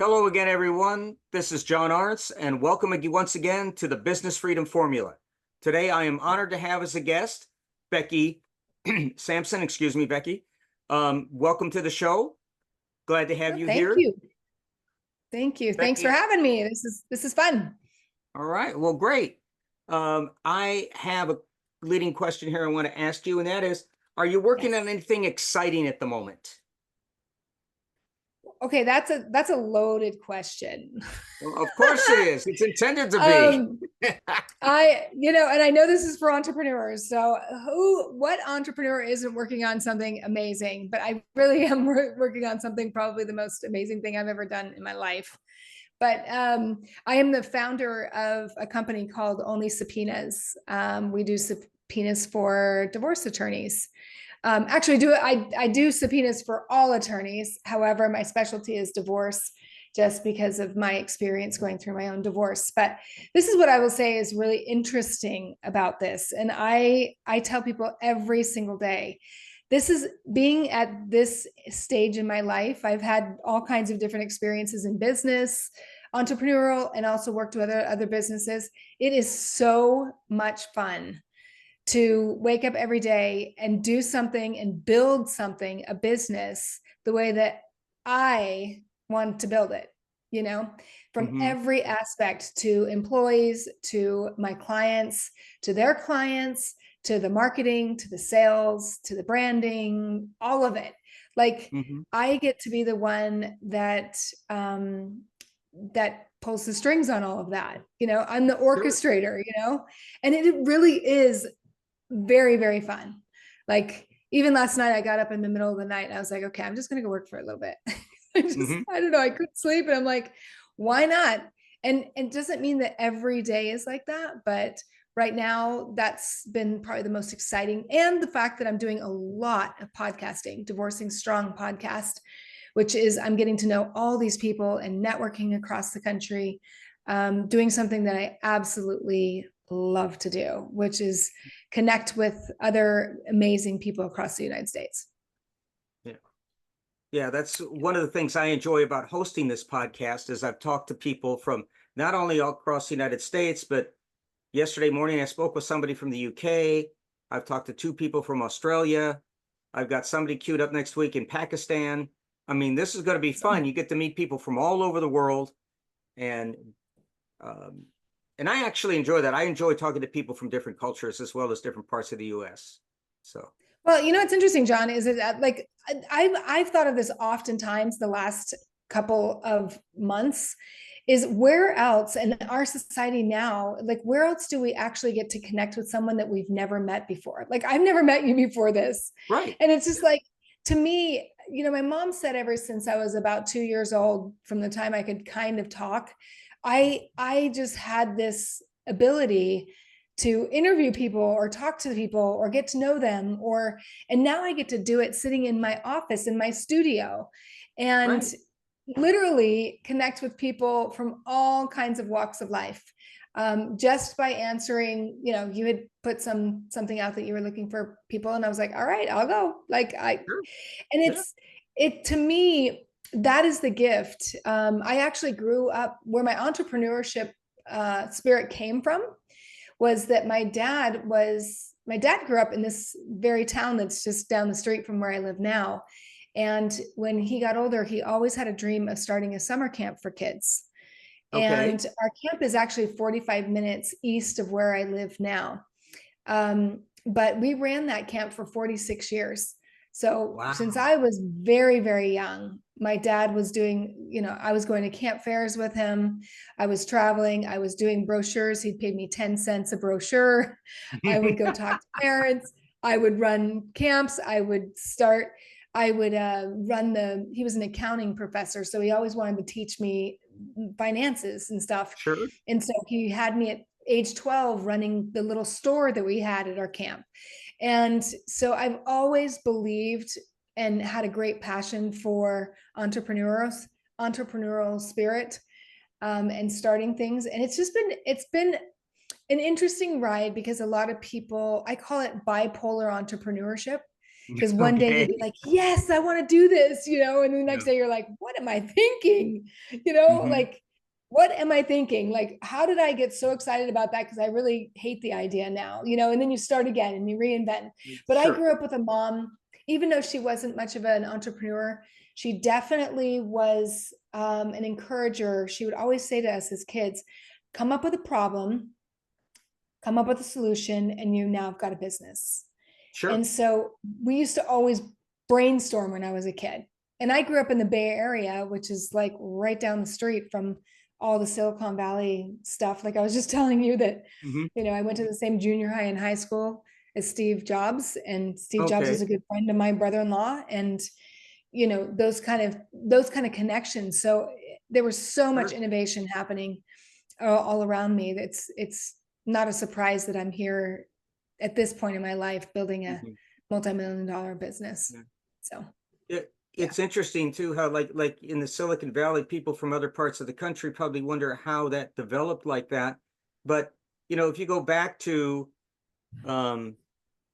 Hello again, everyone. This is John Arntz, and welcome once again to the Business Freedom Formula. Today, I am honored to have as a guest Becky Sampson. Excuse me, Becky. Welcome to the show. Glad to have you Thank here. you. Thank you. Thanks for Becky. having me. This is fun. All right. Well, great. I have a leading question here I want to ask you, and that is, are you working Yes. on anything exciting at the moment? Okay, that's a loaded question. Well, of course it is. It's intended to be. Um, and I know this is for entrepreneurs. So what entrepreneur isn't working on something amazing? But I really am working on something probably the most amazing thing I've ever done in my life. But I am the founder of a company called Only Subpoenas. We do subpoenas for divorce attorneys. Actually, I do subpoenas for all attorneys. However, my specialty is divorce, just because of my experience going through my own divorce. But this is what I will say is really interesting about this, and I tell people every single day. This is being at this stage in my life. I've had all kinds of different experiences in business, entrepreneurial, and also worked with other businesses. It is so much fun to wake up every day and do something and build something, a business, the way that I want to build it, from Mhm. every aspect, to employees, to my clients, to their clients, to the marketing, to the sales, to the branding, all of it. Like, Mhm. I get to be the one that pulls the strings on all of that. I'm the Sure. orchestrator, and it really is very, very fun. Like, even last night, I got up in the middle of the night and I was like, okay, I'm just going to go work for a little bit. Mhm. I don't know, I couldn't sleep. And I'm like, why not? And it doesn't mean that every day is like that, but right now, that's been probably the most exciting. And the fact that I'm doing a lot of podcasting, Divorcing Strong podcast, which is I'm getting to know all these people and networking across the country, doing something that I absolutely love to do, which is connect with other amazing people across the United States. Yeah. Yeah, that's one of the things I enjoy about hosting this podcast is I've talked to people from not only all across the United States, but yesterday morning I spoke with somebody from the UK. I've talked to two people from Australia. I've got somebody queued up next week in Pakistan. I mean, this is going to be fun. You get to meet people from all over the world, and um, and I actually enjoy that. I enjoy talking to people from different cultures as well as different parts of the U.S. So, Well, what's interesting, John, is that like I've thought of this oftentimes the last couple of months, is where else in our society now, like where else do we actually get to connect with someone that we've never met before? Like, I've never met you before this. right. And it's just like, to me, my mom said ever since I was about 2 years old, from the time I could kind of talk, I just had this ability to interview people or talk to people or get to know them, and now I get to do it sitting in my office in my studio, and Right. literally connect with people from all kinds of walks of life, just by answering. You had put something out that you were looking for people, and I was like, all right, I'll go. Sure. And Yeah. it to me, that is the gift. I actually grew up where my entrepreneurship spirit came from, was that my dad grew up in this very town that's just down the street from where I live now. And when he got older, he always had a dream of starting a summer camp for kids. Okay. And our camp is actually 45 minutes east of where I live now. But we ran that camp for 46 years. So since Wow. I was very, very young, my dad was doing, I was going to camp fairs with him. I was traveling. I was doing brochures. He'd paid me 10 cents a brochure. I would go talk to parents. I would run camps. I would he was an accounting professor. So he always wanted to teach me finances and stuff. Sure. And so he had me at age 12 running the little store that we had at our camp. And so I've always believed and had a great passion for entrepreneurial spirit, and starting things. And it's been an interesting ride, because a lot of people, I call it bipolar entrepreneurship. Because one day you'd Okay. be like, yes, I want to do this, and the next Yeah. day you're like, what am I thinking? Like, what am I thinking? Like, how did I get so excited about that? Because I really hate the idea now, and then you start again and you reinvent. But I Sure. grew up with a mom, even though she wasn't much of an entrepreneur, she definitely was an encourager. She would always say to us as kids, come up with a problem, come up with a solution, and you now have got a business. Sure. And so we used to always brainstorm when I was a kid. And I grew up in the Bay Area, which is like right down the street from all the Silicon Valley stuff. Like I was just telling you that, Hmm. I went to the same junior high and high school as Steve Jobs, and Steve Jobs is Okay. a good friend of my brother-in-law. And those kind of connections. So there was so much Sure. innovation happening all around me. It's not a surprise that I'm here at this point in my life building a Mhm. multi-million-dollar business. Yeah. So yeah. It's interesting too how like in the Silicon Valley, people from other parts of the country probably wonder how that developed like that. But if you go back to um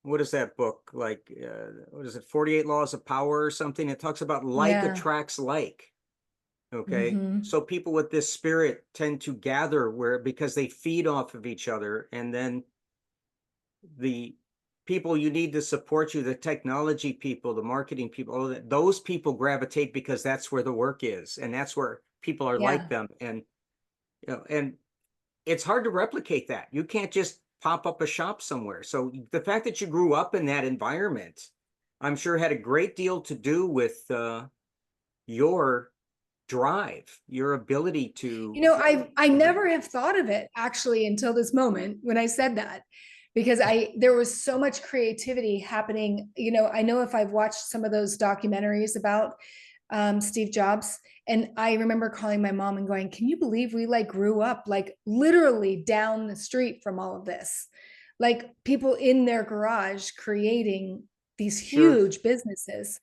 what is that book? Like what is it, 48 Laws of Power or something? It talks about like Yeah. attracts like. Okay. Hmm. So people with this spirit tend to gather where because they feed off of each other, and then the people you need to support you, the technology people, the marketing people, all that, those people gravitate because that's where the work is, and that's where people are like Yeah. them. And it's hard to replicate that. You can't just pop up a shop somewhere. So the fact that you grew up in that environment, I'm sure had a great deal to do with your drive, your ability to. I never have thought of it actually until this moment when I said that, because there was so much creativity happening. I know if I've watched some of those documentaries about Steve Jobs, and I remember calling my mom and going, "Can you believe we like grew up like literally down the street from all of this?" Like people in their garage creating these Sure. huge businesses,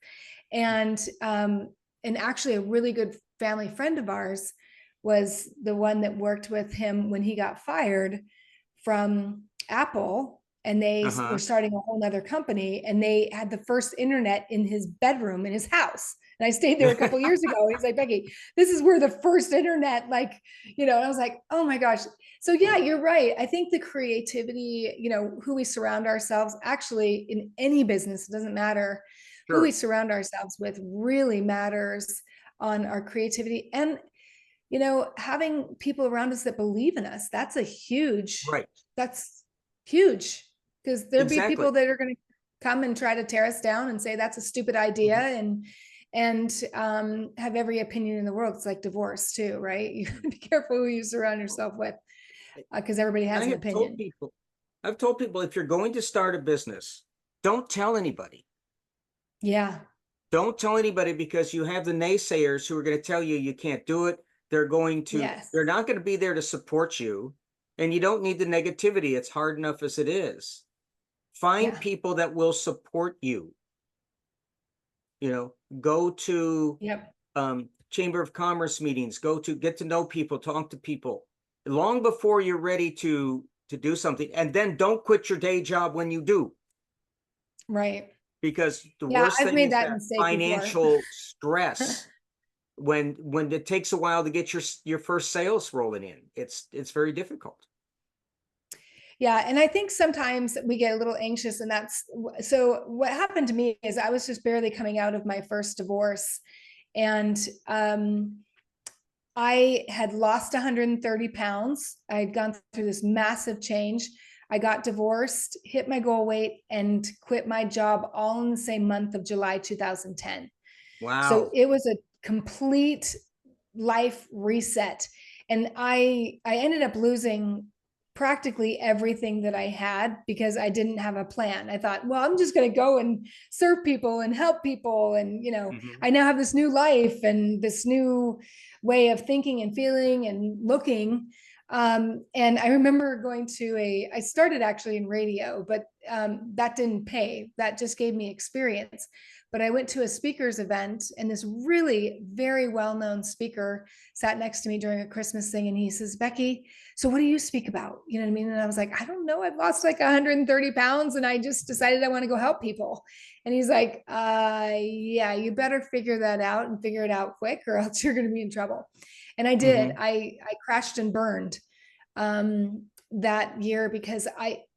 and actually a really good family friend of ours was the one that worked with him when he got fired from Apple, and they were Uh-huh. starting a whole nother company, and they had the first internet in his bedroom in his house. And I stayed there a couple years ago. He's like, Becky, this is where the first internet, and I was like, oh my gosh. So yeah, you're right. I think the creativity, who we surround ourselves, actually in any business, it doesn't matter who we Sure. surround ourselves with, really matters on our creativity. And having people around us that believe in us, Right. that's huge, because there'll be Exactly. people that are going to come and try to tear us down and say that's a stupid idea, Mhm. and have every opinion in the world. It's like divorce too, right? You Yeah. be careful who you surround yourself with, because everybody I has an have told opinion. people, I've told people if you're going to start a business, don't tell anybody. Yeah. Don't tell anybody because you have the naysayers who are going to tell you you can't do it. Yes. They're not going to be there to support you. And you don't need the negativity. It's hard enough as it is. Find Yeah. people that will support you. Go to Yep. Chamber of Commerce meetings, get to know people, talk to people long before you're ready to do something. And then don't quit your day job when you do. Right. Because the Yeah, worst I've thing made is that that mistake before. financial stress when it takes a while to get your first sales rolling in. It's very difficult. Yeah, and I think sometimes we get a little anxious, and so what happened to me is I was just barely coming out of my first divorce, and I had lost 130 pounds. I had gone through this massive change. I got divorced, hit my goal weight, and quit my job all in the same month of July 2010. So Wow. it was a complete life reset. And I ended up losing practically everything that I had because I didn't have a plan. I thought, well, I'm just going to go and serve people and help people. And, Hmm. I now have this new life and this new way of thinking and feeling and looking. And I remember I started actually in radio, but that didn't pay. That just gave me experience. but I went to a speaker's event, and this really very well-known speaker sat next to me during a Christmas thing. And he says, Becky, so what do you speak about? You know what I mean? And I was like, I don't know. I've lost like 130 pounds and I just decided I want to go help people. And he's like, yeah, you better figure that out and figure it out quick, or else you're going to be in trouble. And I did. Mm-hmm. I crashed and burned that year, because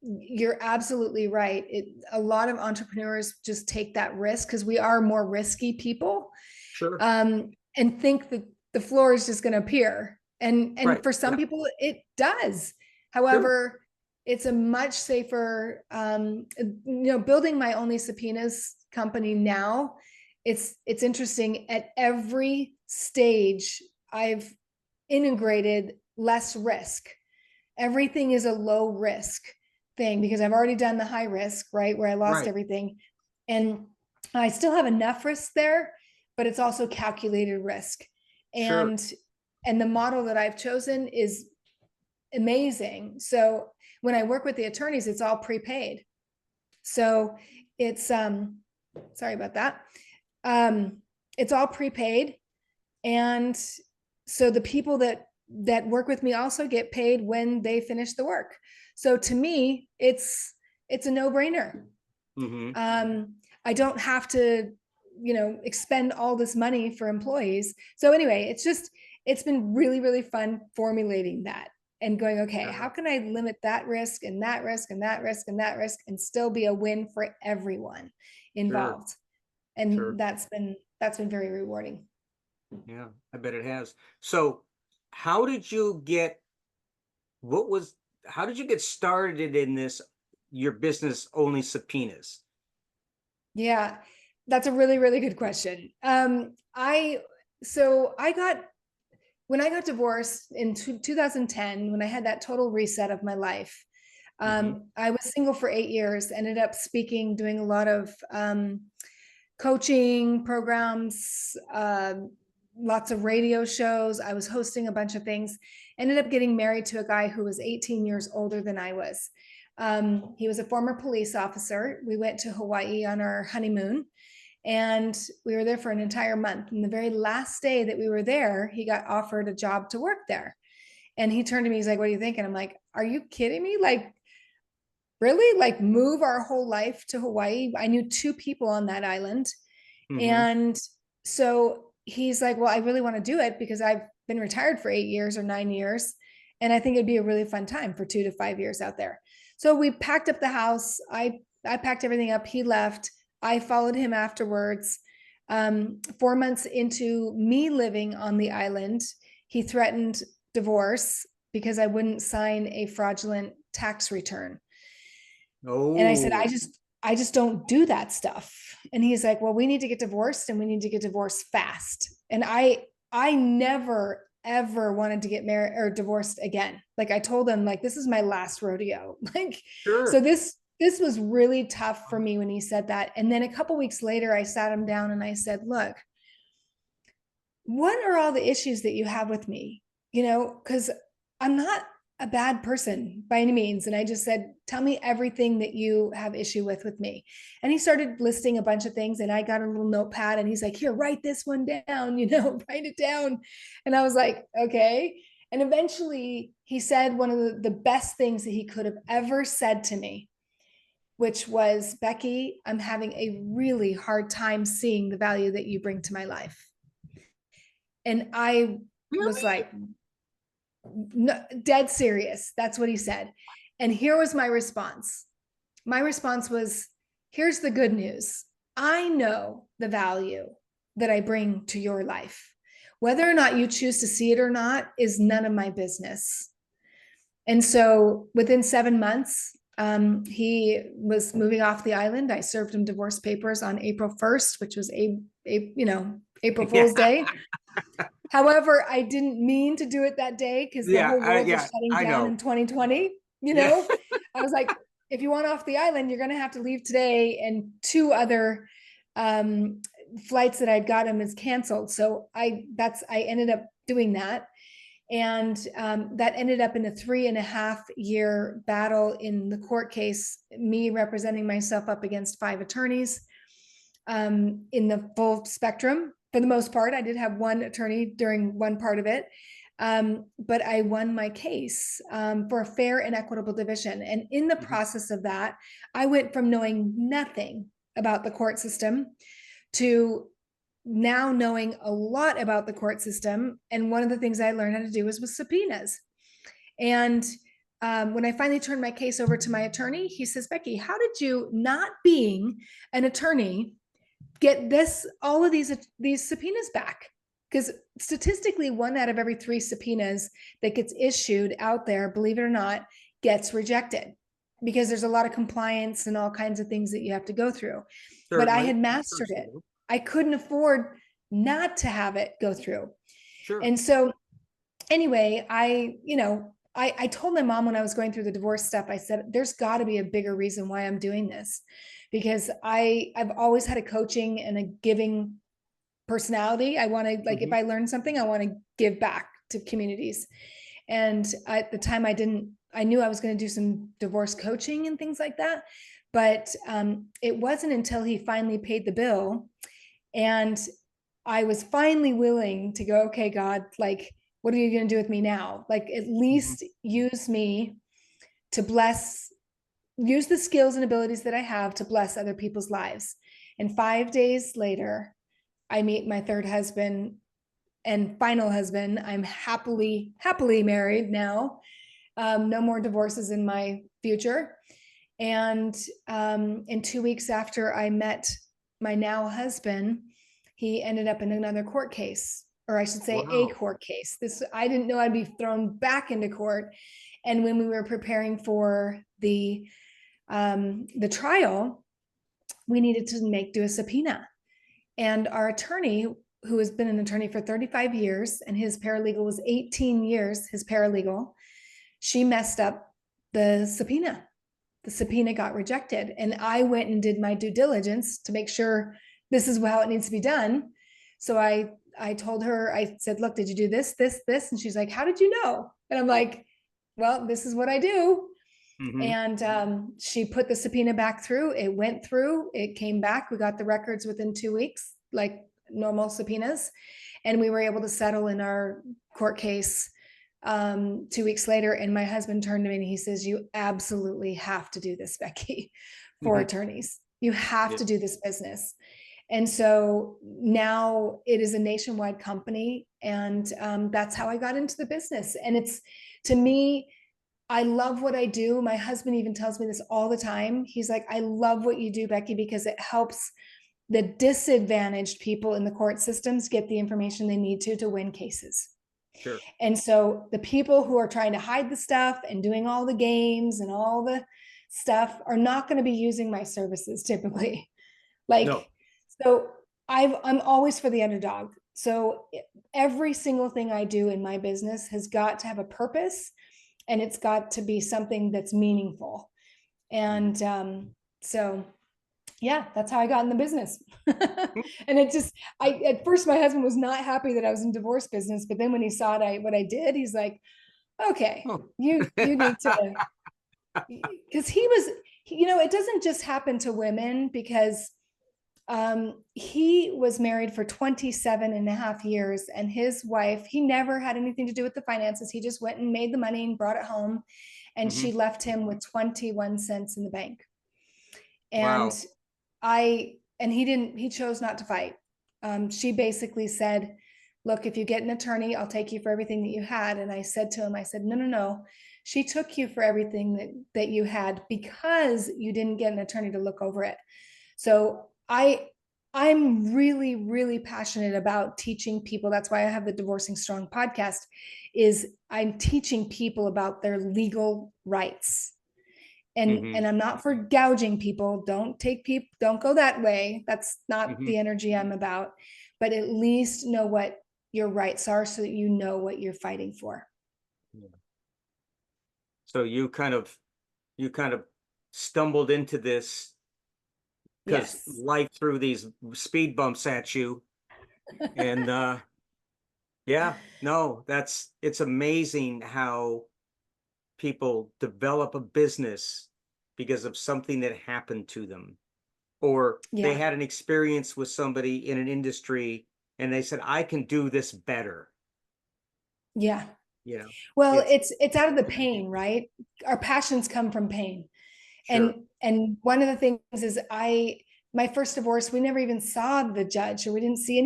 you're absolutely right. A lot of entrepreneurs just take that risk because we are more risky people, Sure. and think that the floor is just going to appear. And Right. for some Yeah. people it does. Sure. However, it's a much safer, building my only subpoenas company now. It's interesting. At every stage, I've integrated less risk. Everything is a low risk thing because I've already done the high risk, right? Where I lost Right. everything. And I still have enough risk there, but it's also calculated risk. Sure. And the model that I've chosen is amazing. So when I work with the attorneys, it's all prepaid. So it's sorry about that. It's all prepaid. And so the people that work with me also get paid when they finish the work. So to me, it's a no-brainer. Mm-hmm. I don't have to, expend all this money for employees. So anyway, it's been really, really fun formulating that and going, okay, Yeah. how can I limit that risk and that risk and that risk and that risk and still be a win for everyone involved? Sure. And Sure. that's been very rewarding. Yeah, I bet it has. So how did you get, how did you get started in this, your business only subpoenas? Yeah, that's a really, really good question. When I got divorced in 2010, when I had that total reset of my life, Mm-hmm. I was single for 8 years, ended up speaking, doing a lot of coaching programs, lots of radio shows. I was hosting a bunch of things, ended up getting married to a guy who was 18 years older than I was. He was a former police officer. We went to Hawaii on our honeymoon, and we were there for an entire month. And the very last day that we were there, he got offered a job to work there. And he turned to me, he's like, what do you think? And I'm like, are you kidding me? Like, really? Like, move our whole life to Hawaii? I knew 2 people on that island. Mm-hmm. And so he's like, well, I really want to do it because I've been retired for 8 years or 9 years. And I think it'd be a really fun time for 2 to 5 years out there. So we packed up the house. I packed everything up. He left. I followed him afterwards. 4 months into me living on the island, he threatened divorce because I wouldn't sign a fraudulent tax return. And I said, Oh, I just don't do that stuff. And he's like, well, we need to get divorced, and we need to get divorced fast. And I never, ever wanted to get married or divorced again. Like, I told him, like, this is my last rodeo. Like, so sure. this was really tough for me when he said that. And then a couple weeks later, I sat him down and I said, look, what are all the issues that you have with me? Because I'm not a bad person by any means. And I just said, tell me everything that you have issue with me. And he started listing a bunch of things, and I got a little notepad, and he's like, here, write this one down, write it down. And I was like, okay. And eventually he said one of the best things that he could have ever said to me, which was, Becky, I'm having a really hard time seeing the value that you bring to my life. And I was Really? like, no, dead serious. That's what he said. And here was my response. My response was, here's the good news. I know the value that I bring to your life. Whether or not you choose to see it or not is none of my business. And so within 7 months, he was moving off the island. I served him divorce papers on April 1st, which was April Yeah. Fool's Day. However, I didn't mean to do it that day because the whole world was shutting I down know. in 2020. Yeah. I was like, if you want off the island, you're going to have to leave today. And 2 other flights that I'd got him is canceled. So I ended up doing that. And that ended up in a 3.5-year battle in the court case, me representing myself up against 5 attorneys. in the full spectrum. For the most part, I did have one attorney during one part of it. But I won my case for a fair and equitable division. And in the process of that, I went from knowing nothing about the court system to now knowing a lot about the court system. And one of the things I learned how to do was with subpoenas. And when I finally turned my case over to my attorney, he says, Becky, how did you, not being an attorney, get all of these subpoenas back? Because statistically, 1 out of every 3 subpoenas that gets issued out there, believe it or not, gets rejected because there's a lot of compliance and all kinds of things that you have to go through. But I Certainly. had mastered it. I couldn't afford not to have it go through. Sure. And so anyway, I told my mom when I was going through the divorce stuff, I said, there's got to be a bigger reason why I'm doing this, because I've always had a coaching and a giving personality. I want to, like, if I learn something, I want to give back to communities. And at the time I knew I was going to do some divorce coaching and things like that. But it wasn't until he finally paid the bill and I was finally willing to go, okay, God, like, what are you going to do with me now? Like, at least use me to use the skills and abilities that I have to bless other people's lives. And 5 days later, I meet my third husband and final husband. I'm happily married now. No more divorces in my future. And in 2 weeks after I met my now husband, he ended up in another court case, or I should say a court case. I didn't know I'd be thrown back into court. And when we were preparing for the trial, we needed to do a subpoena. And our attorney, who has been an attorney for 35 years, and his paralegal was 18 years, his paralegal, she messed up the subpoena. The subpoena got rejected. And I went and did my due diligence to make sure this is how it needs to be done. So I told her, I said, look, did you do this, this, this? And she's like, how did you know? And I'm like, well, this is what I do. And she put the subpoena back through. It went through. It came back. We got the records within 2 weeks, like normal subpoenas. And we were able to settle in our court case 2 weeks later. And my husband turned to me and he says, you absolutely have to do this, Becky, for attorneys. You have to do this business. And so now it is a nationwide company. And that's how I got into the business. And it's, to me, I love what I do. My husband even tells me this all the time. He's like, I love what you do, Becky, because it helps the disadvantaged people in the court systems get the information they need to win cases. Sure. And so the people who are trying to hide the stuff and doing all the games and all the stuff are not going to be using my services typically. So I'm always for the underdog. So every single thing I do in my business has got to have a purpose, and it's got to be something that's meaningful. And so, yeah, that's how I got in the business. And at first my husband was not happy that I was in divorce business, but then when he saw what I did, he's like, okay, you need to, because it doesn't just happen to women, because he was married for 27 and a half years, and his wife, he never had anything to do with the finances. He just went and made the money and brought it home. And she left him with 21 cents in the bank. And he chose not to fight. She basically said, look, if you get an attorney, I'll take you for everything that you had. And I said to him, no. She took you for everything that you had because you didn't get an attorney to look over it. So I'm really, really passionate about teaching people. That's why I have the Divorcing Strong podcast, is I'm teaching people about their legal rights. And I'm not for gouging people. Don't go that way. That's not the energy I'm about, but at least know what your rights are so that you know what you're fighting for. Yeah. So you kind of stumbled into this because life threw these speed bumps at you. And it's amazing how people develop a business because of something that happened to them. or they Yeah. had an experience with somebody in an industry and they said, I can do this better. Yeah. You know, Well, it's it's out of the pain, right? Our passions come from pain. sure. And one of the things is my first divorce, we never even saw the judge, or we didn't see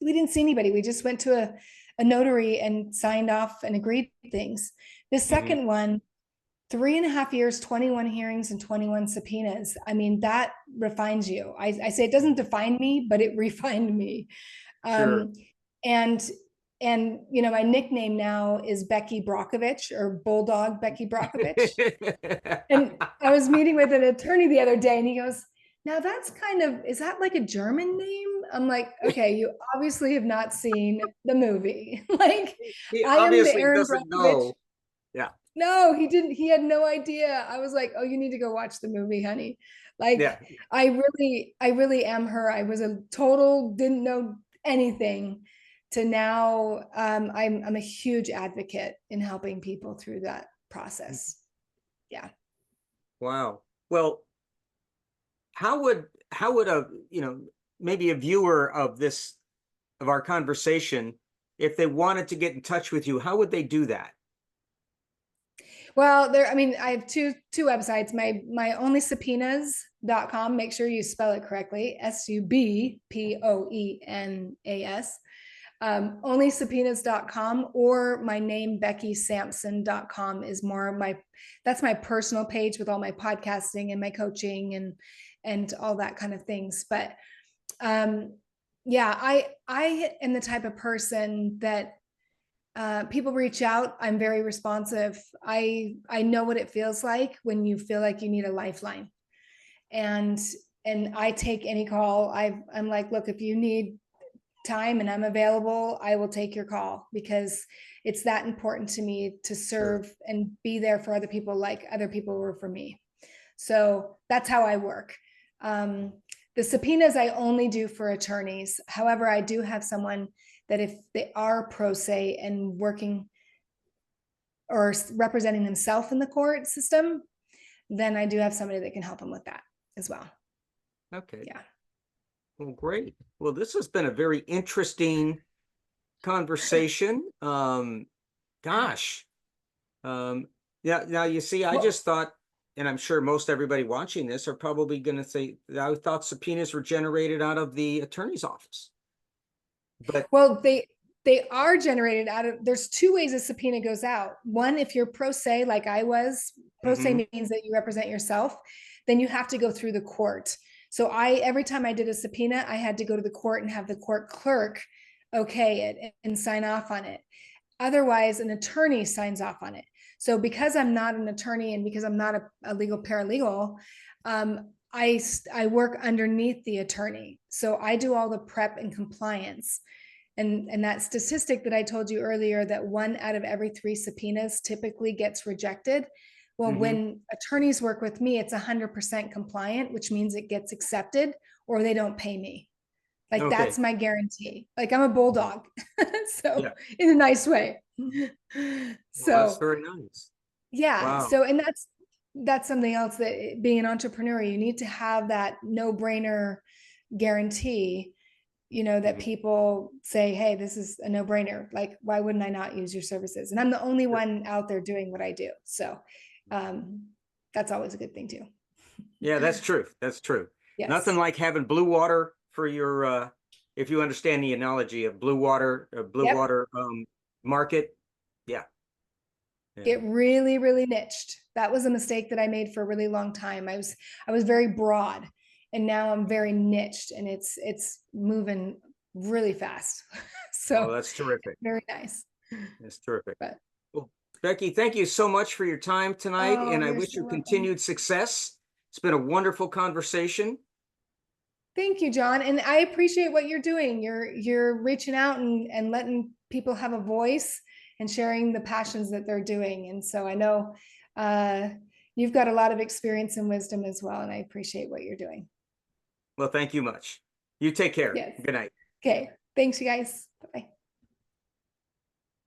anybody. We just went to a notary and signed off and agreed to things. The Mhm. second one, 3.5 years, 21 hearings and 21 subpoenas. I mean, that refines you. I say it doesn't define me, but it refined me. Sure. Um, and my nickname now is Becky Brockovich, or Bulldog Becky Brockovich. And I was meeting with an attorney the other day, and he goes, now that's is that like a German name? I'm like, okay, you obviously have not seen the movie. Like, He I am the obviously Aaron doesn't Brockovich. know. Yeah. No, he didn't. He had no idea. I was like, oh, you need to go watch the movie, honey. Yeah. Like, I really am her. I was a total, didn't know anything, to now, I'm a huge advocate in helping people through that process. Yeah. Wow. Well, how would a, maybe a viewer of our conversation, if they wanted to get in touch with you, how would they do that? Well, I mean, I have two websites. My only subpoenas.com. Make sure you spell it correctly. subpoenas. Only subpoenas.com, or my name, BeckySampson.com, is that's my personal page with all my podcasting and my coaching and all that kind of things. But yeah, I am the type of person that people reach out. I'm very responsive. I know what it feels like when you feel like you need a lifeline, and I take any call. I'm like, look, if you need time and I'm available, I will take your call, because it's that important to me to Sure. serve and be there for other people like other people were for me. So that's how I work. Um, the subpoenas I only do for attorneys. However, I do have someone that, if they are pro se and working or representing themselves in the court system, then I do have somebody that can help them with that as well. Okay. Yeah. Well, great. Well, this has been a very interesting conversation. Gosh. Yeah, now you see, I Well, just thought, and I'm sure most everybody watching this are probably going to say, I thought subpoenas were generated out of the attorney's office. But Well, they are generated out of, there's two ways a subpoena goes out. One, if you're pro se, like I was, pro mhm. se means that you represent yourself, then you have to go through the court. So every time I did a subpoena, I had to go to the court and have the court clerk okay it and sign off on it. Otherwise, an attorney signs off on it. So because I'm not an attorney, and because I'm not a legal paralegal, I work underneath the attorney. So I do all the prep and compliance. And that statistic that I told you earlier, that 1 out of every 3 subpoenas typically gets rejected. Well, Mhm. when attorneys work with me, it's 100% compliant, which means it gets accepted or they don't pay me. Like, Okay. that's my guarantee. Like, I'm a bulldog. So, Yeah. in a nice way. Well, that's So, very nice. yeah. Wow. So, and that's something else, that being an entrepreneur, you need to have that no-brainer guarantee, that Mhm. people say, hey, this is a no-brainer. Like, why wouldn't I not use your services? And I'm the only Sure. one out there doing what I do. So, that's always a good thing too. Yeah, that's true. That's true. Nothing Yes. like having blue water for your, if you understand the analogy of blue Yep. water market. Yeah. Yeah. Get really, really niched. That was a mistake that I made for a really long time. I was very broad, and now I'm very niched, and it's moving really fast. Oh, So, that's terrific. very nice. That's terrific. But, Well, Becky, thank you so much for your time tonight, oh, and I you're wish so you welcome. continued success. It's been a wonderful conversation. Thank you, John. And I appreciate what you're doing. You're reaching out and letting people have a voice and sharing the passions that they're doing. And so I know uh, you've got a lot of experience and wisdom as well. And I appreciate what you're doing. Well, thank you much. You take care. Yes. Good night. Okay. Thanks, you guys. Bye.